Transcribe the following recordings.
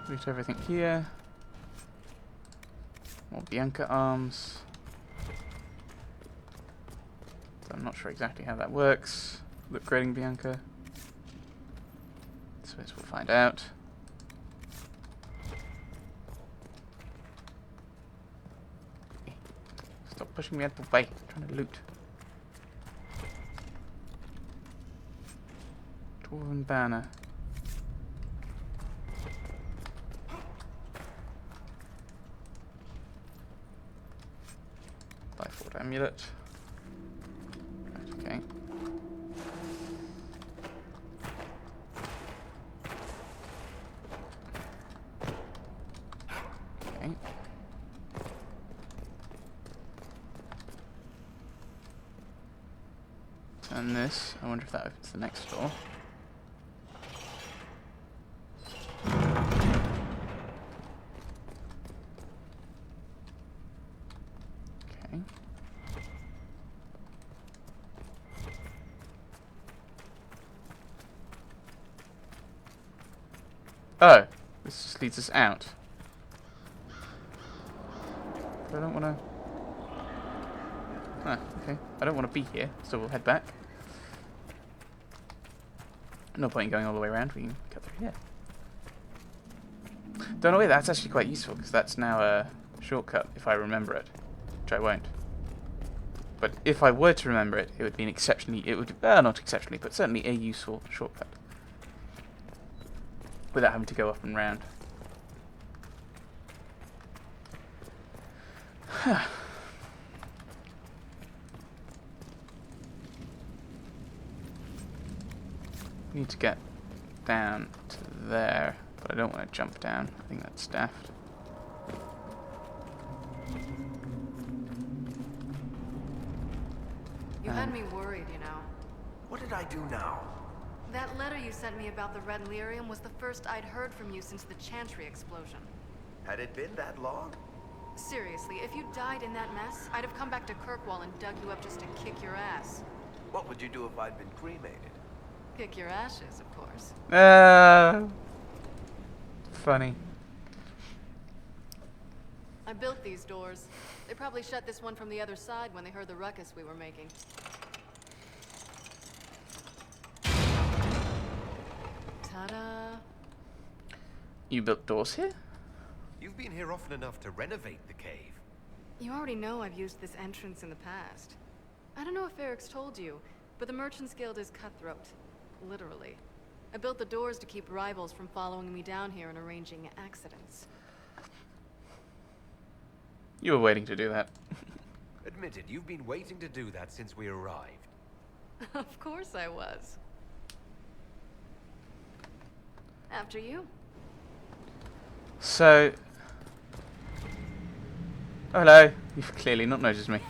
Loot everything here. More Bianca arms. So I'm not sure exactly how that works. Upgrading Bianca. So we'll find out. Stop pushing me out the way. I'm trying to loot. Dwarven banner. Biford amulet. Right, okay. Okay. Turn this. I wonder if that opens the next door. Okay. Oh, this just leads us out. But I don't want to... Ah, okay. I don't want to be here, so we'll head back. No point in going all the way around, we can cut through here. Don't know, that's actually quite useful, because that's now a shortcut, if I remember it. Which I won't. But if I were to remember it, it would be an exceptionally... It would... not exceptionally, but certainly a useful shortcut. Without having to go up and round. Need to get down to there, but I don't want to jump down. I think that's daft. You had me worried, you know. What did I do now? That letter you sent me about the red lyrium was the first I'd heard from you since the Chantry explosion. Had it been that long? Seriously, if you died in that mess, I'd have come back to Kirkwall and dug you up just to kick your ass. What would you do if I'd been cremated? Kick your ashes, of course. Funny. I built these doors. They probably shut this one from the other side when they heard the ruckus we were making. Ta-da! You built doors here? You've been here often enough to renovate the cave. You already know I've used this entrance in the past. I don't know if Eric's told you, but the Merchants Guild is cutthroat. Literally. I built the doors to keep rivals from following me down here and arranging accidents. You were waiting to do that. Admit it, you've been waiting to do that since we arrived. Of course I was. After you. So... Oh, hello. You've clearly not noticed me.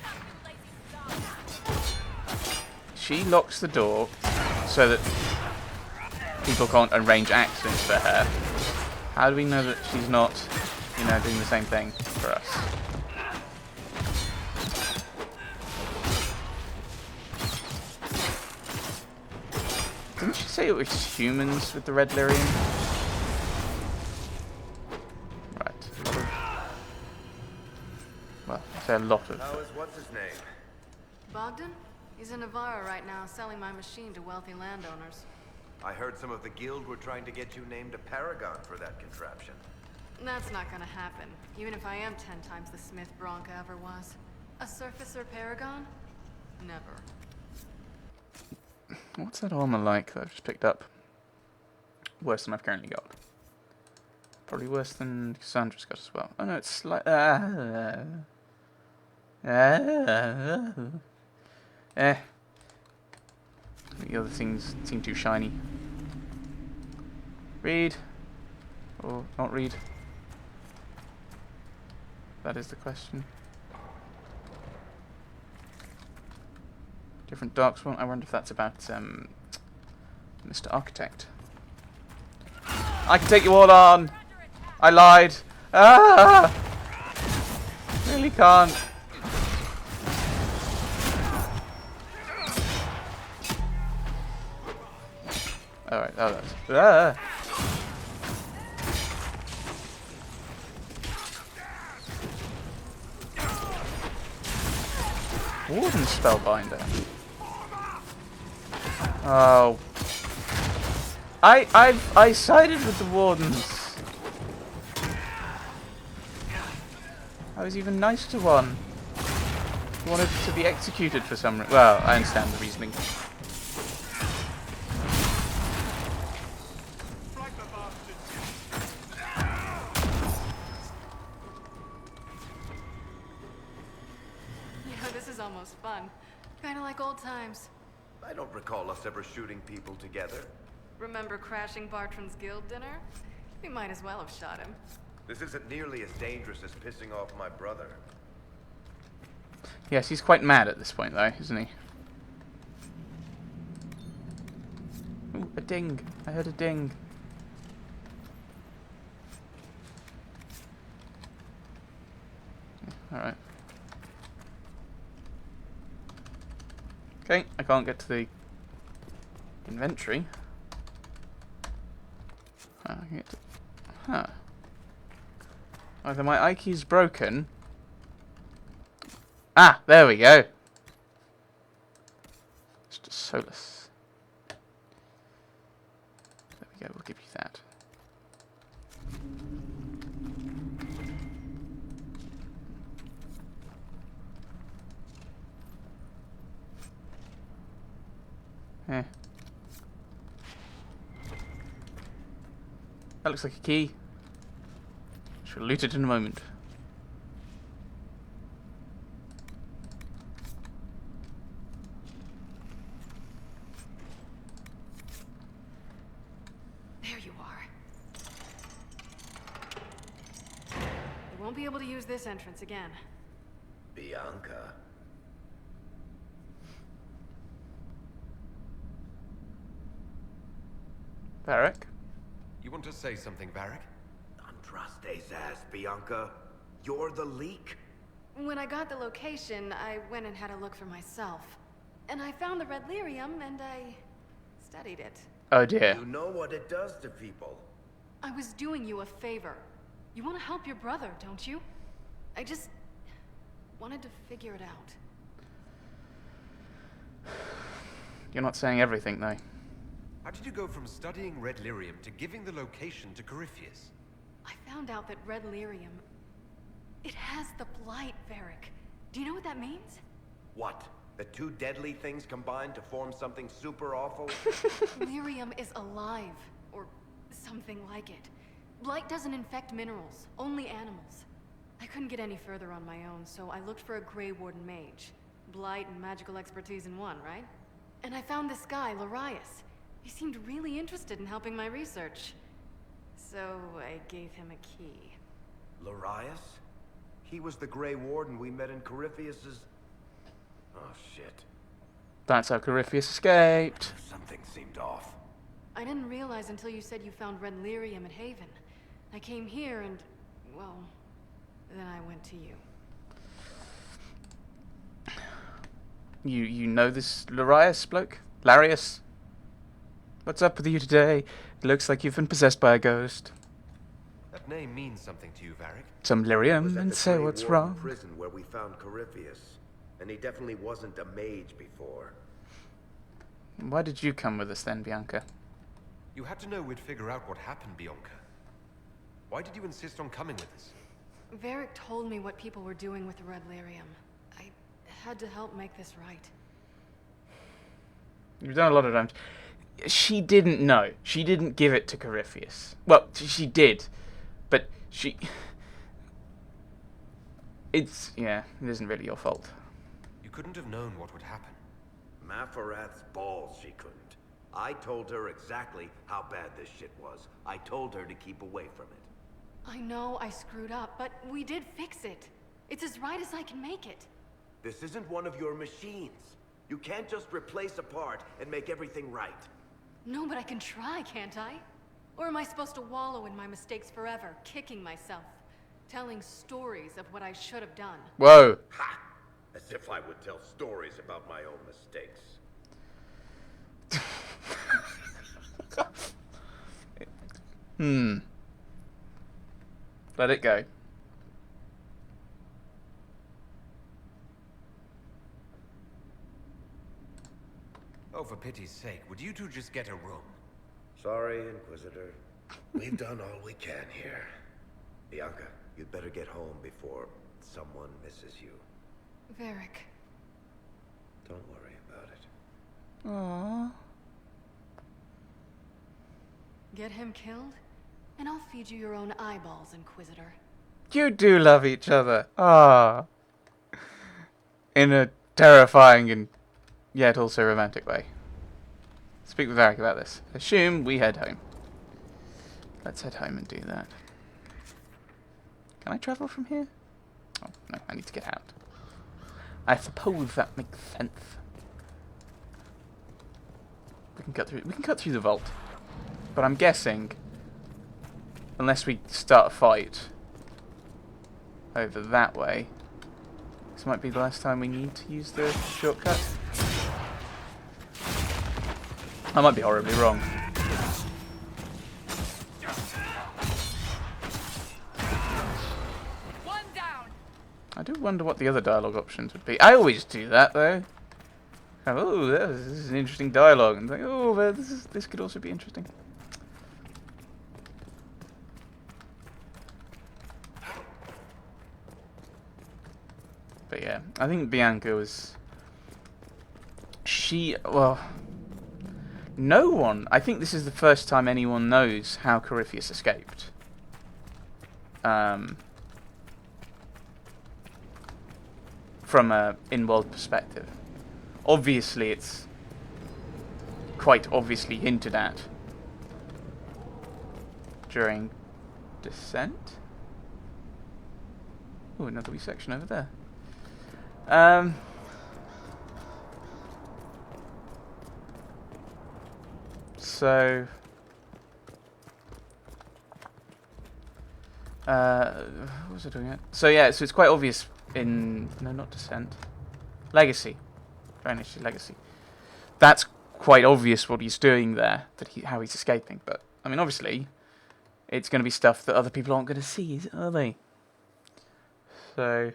She locks the door so that people can't arrange accidents for her. How do we know that she's not, you know, doing the same thing for us? Didn't she say it was humans with the red lyrium? Right. Well, I say a lot of... How is what's his name? Bogdan? He's in Navarra right now, selling my machine to wealthy landowners. I heard some of the guild were trying to get you named a paragon for that contraption. That's not gonna happen, even if I am 10 times the Smith Bronca ever was. A surfacer paragon? Never. What's that armor like that I've just picked up? Worse than I've currently got. Probably worse than Cassandra's got as well. Oh no, it's like... The other things seem too shiny. Read. Or not read. That is the question. Different darkspawn. I wonder if that's about Mr. Architect. I can take you all on! I lied! Ah! Really can't. Alright, oh that's... Warden Spellbinder. Oh. I sided with the Wardens. I was even nice to one. He wanted to be executed for some reason. Well, I understand the reasoning. Yeah, this is almost fun. Kinda like old times. I don't recall us ever shooting people together. Remember crashing Bartram's guild dinner? We might as well have shot him. This isn't nearly as dangerous as pissing off my brother. Yes, he's quite mad at this point, though, isn't he? Ooh, a ding. I heard a ding. Alright. Okay, I can't get to the inventory. I can get to... Huh. Either my I key's broken... Ah, there we go. Mr. Solus. There we go, we'll give you that. Eh. That looks like a key. Shall loot it in a moment. There you are. You won't be able to use this entrance again. Bianca. Varric? You want to say something, Varric? Andraste's ass, Bianca. You're the leak? When I got the location, I went and had a look for myself. And I found the red lyrium, and I studied it. Oh dear. You know what it does to people. I was doing you a favor. You want to help your brother, don't you? I just wanted to figure it out. You're not saying everything, though. How did you go from studying red lyrium to giving the location to Corypheus? I found out that red lyrium... It has the blight, Varric. Do you know what that means? What? The two deadly things combined to form something super awful? Lyrium is alive, or something like it. Blight doesn't infect minerals, only animals. I couldn't get any further on my own, so I looked for a Grey Warden mage. Blight and magical expertise in one, right? And I found this guy, Larius. He seemed really interested in helping my research. So I gave him a key. Larius? He was the Grey Warden we met in Corypheus's... Oh, shit. That's how Corypheus escaped. Something seemed off. I didn't realize until you said you found red lyrium at Haven. I came here and, well, then I went to you. You know this Larius bloke? Larius? What's up with you today? It looks like you've been possessed by a ghost. That name means something to you, Varric. Some Was lyrium at and the say Grey what's Warden wrong. prison where we found Corypheus. And he definitely wasn't a mage before. Why did you come with us then, Bianca? You had to know we'd figure out what happened, Bianca. Why did you insist on coming with us? Varric told me what people were doing with the red lyrium. I had to help make this right. You've done a lot of damage. She didn't know. She didn't give it to Corypheus. Well, she did. But she... It's... yeah, it isn't really your fault. You couldn't have known what would happen. Maphorath's balls, she couldn't. I told her exactly how bad this shit was. I told her to keep away from it. I know I screwed up, but we did fix it. It's as right as I can make it. This isn't one of your machines. You can't just replace a part and make everything right. No, but I can try, can't I? Or am I supposed to wallow in my mistakes forever, kicking myself, telling stories of what I should have done? Whoa. Ha! As if I would tell stories about my own mistakes. Let it go. for pity's sake, would you two just get a room? Sorry, Inquisitor. We've done all we can here. Bianca, you'd better get home before someone misses you. Varric. Don't worry about it. Aww. Get him killed, and I'll feed you your own eyeballs, Inquisitor. You do love each other. Ah. In a terrifying and yet also romantic way. Speak with Varric about this. Assume we head home. Let's head home and do that. Can I travel from here? Oh, no, I need to get out. I suppose that makes sense. We can cut through the vault. But I'm guessing, unless we start a fight over that way, this might be the last time we need to use the shortcut. I might be horribly wrong. One down. I do wonder what the other dialogue options would be. I always do that though. Oh, this is an interesting dialogue, and think, oh, well, this could also be interesting. But yeah, I think Bianca was. Well, no one. I think this is the first time anyone knows how Corypheus escaped. From a in-world perspective. Obviously, it's quite obviously hinted at during Descent. Oh, another wee section over there. So, what was I doing it? So yeah, so it's quite obvious in not Descent, Legacy, Dragon Age Legacy. That's quite obvious what he's doing there, how he's escaping. But I mean, obviously, it's going to be stuff that other people aren't going to see, are they? So,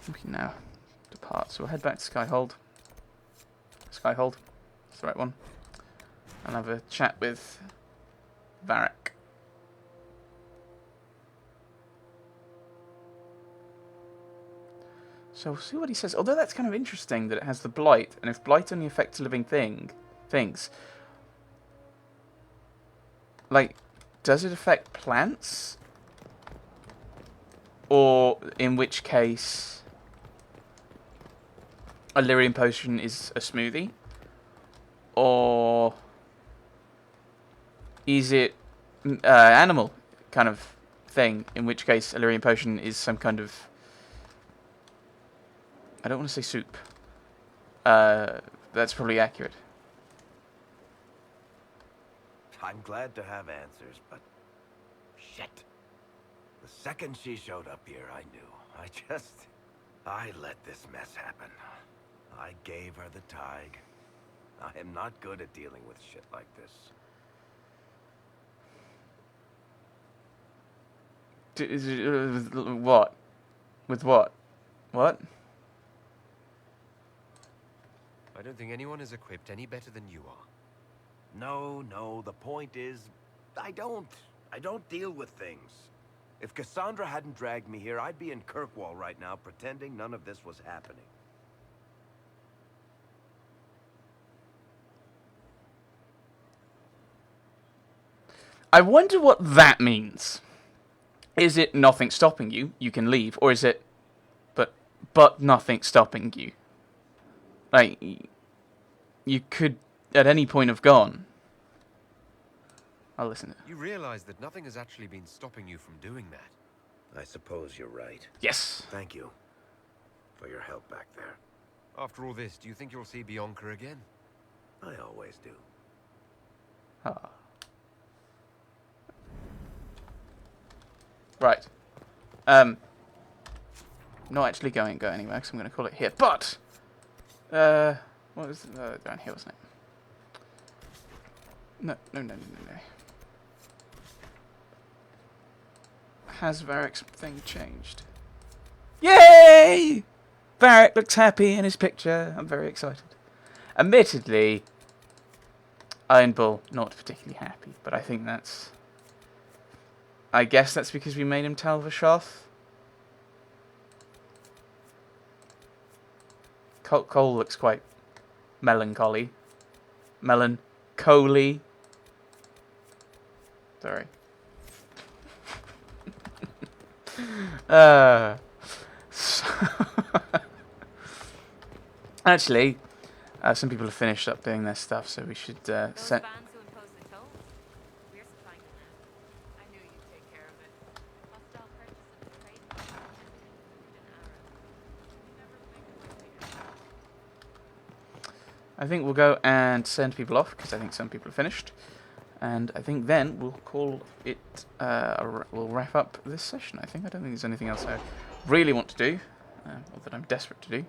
we can now depart. So we'll head back to Skyhold. Skyhold, that's the right one. And have a chat with Varric. So we'll see what he says. Although that's kind of interesting that it has the blight, and if blight only affects living things, like, does it affect plants? Or in which case, a lyrium potion is a smoothie? Or is it animal kind of thing? In which case, a lyrium potion is some kind of, I don't want to say soup. That's probably accurate. I'm glad to have answers, but shit. The second she showed up here, I knew. I let this mess happen. I gave her the tig. I am not good at dealing with shit like this. What? With what? What? I don't think anyone is equipped any better than you are. No, the point is, I don't deal with things. If Cassandra hadn't dragged me here, I'd be in Kirkwall right now pretending none of this was happening. I wonder what that means. Is it nothing stopping you? You can leave, or is it, but nothing stopping you? Like, you could at any point have gone. I'll listen. You realize that nothing has actually been stopping you from doing that. I suppose you're right. Yes. Thank you for your help back there. After all this, do you think you'll see Bianca again? I always do. Ah. Right. Not actually go anywhere, because I'm going to call it here. But, what was down here, wasn't it? No. has Varek's thing changed? Yay! Varek looks happy in his picture. I'm very excited. Admittedly, Iron Bull not particularly happy, but I think that's... I guess that's because we made him Talvashoth. Cole looks quite melancholy. Melancholy. Sorry. So actually, some people have finished up doing their stuff, so we should Those set. fans who imposed the toll? We're supplying them now. I knew you'd take care of it. Hostile purchase of the trade market included an arrow. You never think about it. I think we'll go and send people off because I think some people are finished, and I think then we'll call it. We'll wrap up this session. I don't think there's anything else I really want to do, or that I'm desperate to do.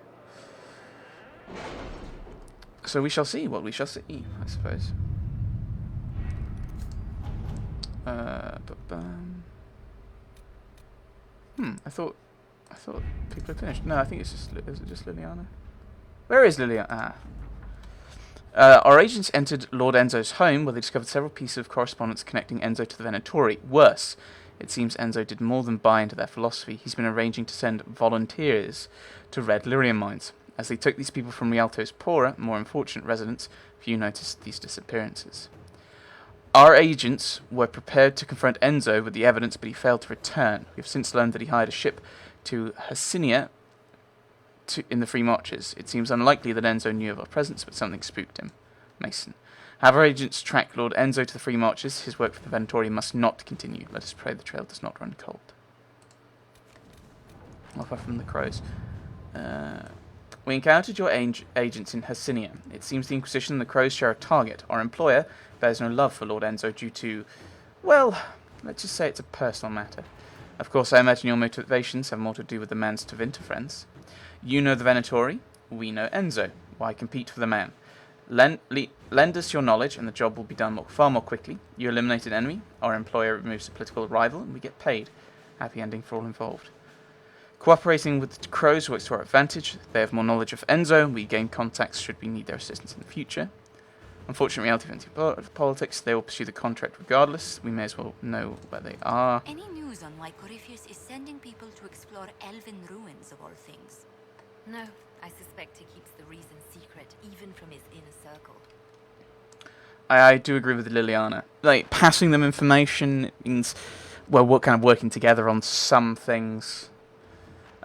So we shall see what we shall see, I suppose. I thought people had finished. No, I think it's just. Is it just Liliana? Where is Liliana? Ah. Our agents entered Lord Enzo's home, where they discovered several pieces of correspondence connecting Enzo to the Venatori. Worse, it seems Enzo did more than buy into their philosophy. He's been arranging to send volunteers to Red Lyrium mines. As they took these people from Rialto's poorer, more unfortunate residents, few noticed these disappearances. Our agents were prepared to confront Enzo with the evidence, but he failed to return. We have since learned that he hired a ship to Hercynia in the Free Marches. It seems unlikely that Enzo knew of our presence, but something spooked him. Mason. Have our agents track Lord Enzo to the Free Marches. His work for the Venatori must not continue. Let us pray the trail does not run cold. Offer from the crows. We encountered your agents in Hercynia. It seems the Inquisition and the crows share a target. Our employer bears no love for Lord Enzo due to, well, let's just say it's a personal matter. Of course, I imagine your motivations have more to do with the man's Tevinter friends. You know the Venatori, we know Enzo. Why compete for the man? Lend us your knowledge and the job will be done far more quickly. You eliminate an enemy, our employer removes a political rival, and we get paid. Happy ending for all involved. Cooperating with the crows works to our advantage. They have more knowledge of Enzo, and we gain contacts should we need their assistance in the future. Unfortunate reality of politics, they will pursue the contract regardless. We may as well know where they are. Any news on why Corypheus is sending people to explore elven ruins of all things? No, I suspect he keeps the reason secret, even from his inner circle. I do agree with Liliana. Like, passing them information means, well, we're kind of working together on some things.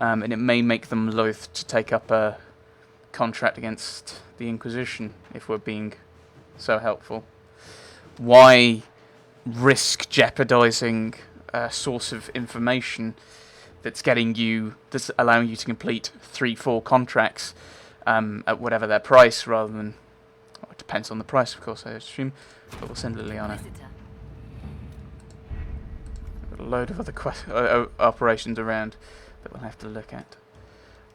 And it may make them loath to take up a contract against the Inquisition if we're being so helpful. Why risk jeopardizing a source of information that's allowing you to complete 3-4 contracts at whatever their price, rather than... Well, it depends on the price, of course, I assume. But we'll send Liliana. Got a load of other operations around that we'll have to look at.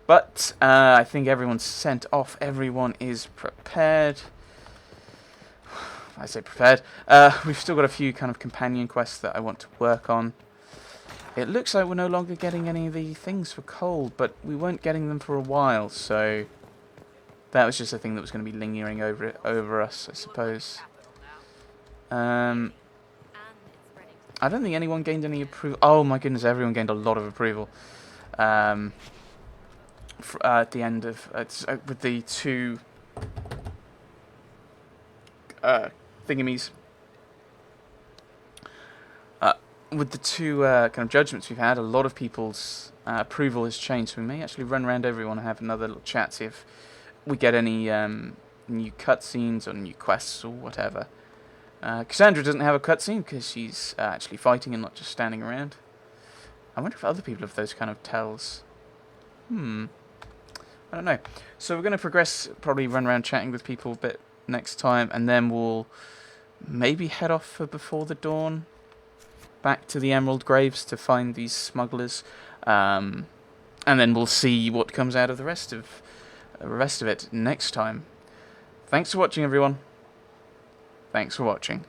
But I think everyone's sent off. Everyone is prepared. I say prepared. We've still got a few kind of companion quests that I want to work on. It looks like we're no longer getting any of the things for coal, but we weren't getting them for a while, so that was just a thing that was going to be lingering over us, I suppose. I don't think anyone gained any approval. Oh my goodness, everyone gained a lot of approval. At the end of with the 2 thingamies, with the 2 kind of judgments we've had, a lot of people's approval has changed. So we may actually run around everyone and have another little chat, see if we get any new cutscenes or new quests or whatever. Cassandra doesn't have a cutscene because she's actually fighting and not just standing around. I wonder if other people have those kind of tells. I don't know. So we're going to progress, probably run around chatting with people a bit next time, and then we'll maybe head off for Before the Dawn, back to the Emerald Graves to find these smugglers, and then we'll see what comes out of the rest of it next time. Thanks for watching, everyone. Thanks for watching.